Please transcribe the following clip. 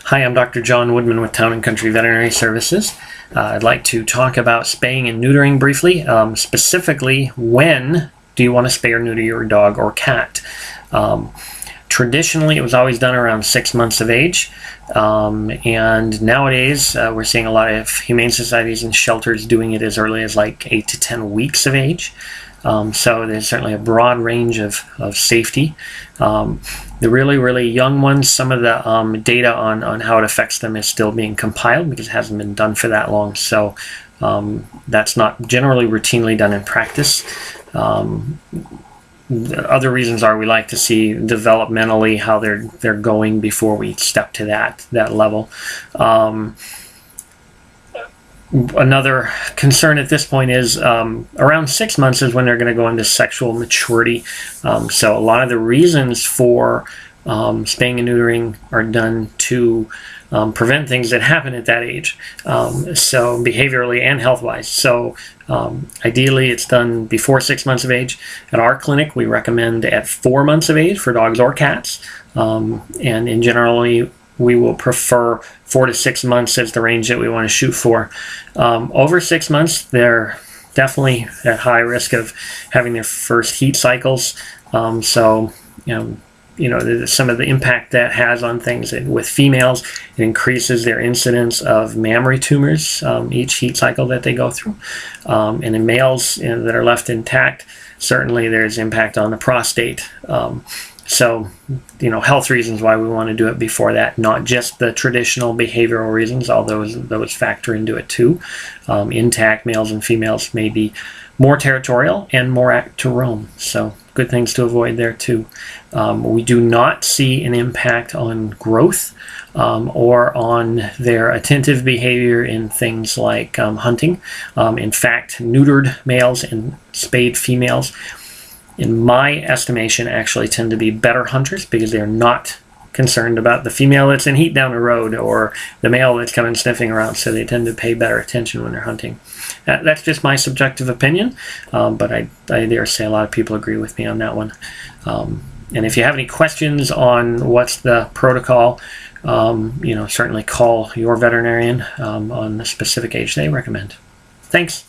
Hi, I'm Dr. John Woodman with Town & Country Veterinary Services. I'd like to talk about spaying and neutering briefly. Specifically, when do you want to spay or neuter your dog or cat? Traditionally, it was always done around 6 months of age. And nowadays, we're seeing a lot of humane societies and shelters doing it as early as like 8 to 10 weeks of age. So there's certainly a broad range of safety. The really young ones, some of the data on how it affects them is still being compiled because it hasn't been done for that long. So that's not generally routinely done in practice. Other reasons are we like to see developmentally how they're going before we step to that level. Another concern at this point is around 6 months is when they're going to go into sexual maturity. So a lot of the reasons for spaying and neutering are done to prevent things that happen at that age, so behaviorally and health-wise. So ideally it's done before 6 months of age. At our clinic we recommend at 4 months of age for dogs or cats, and in generally we will prefer 4 to 6 months as the range that we want to shoot for. Over 6 months, they're definitely at high risk of having their first heat cycles. So, some of the impact that has on things with females, it increases their incidence of mammary tumors each heat cycle that they go through. And in males that are left intact, certainly there's impact on the prostate. So, health reasons why we want to do it before that, not just the traditional behavioral reasons, although those factor into it too. Intact males and females may be more territorial and more apt to roam. So good things to avoid there too. We do not see an impact on growth or on their attentive behavior in things like hunting. In fact, neutered males and spayed females, in my estimation, actually tend to be better hunters because they're not concerned about the female that's in heat down the road or the male that's coming sniffing around, so they tend to pay better attention when they're hunting. That's just my subjective opinion, but I dare say a lot of people agree with me on that one. And if you have any questions on what's the protocol, certainly call your veterinarian on the specific age they recommend. Thanks.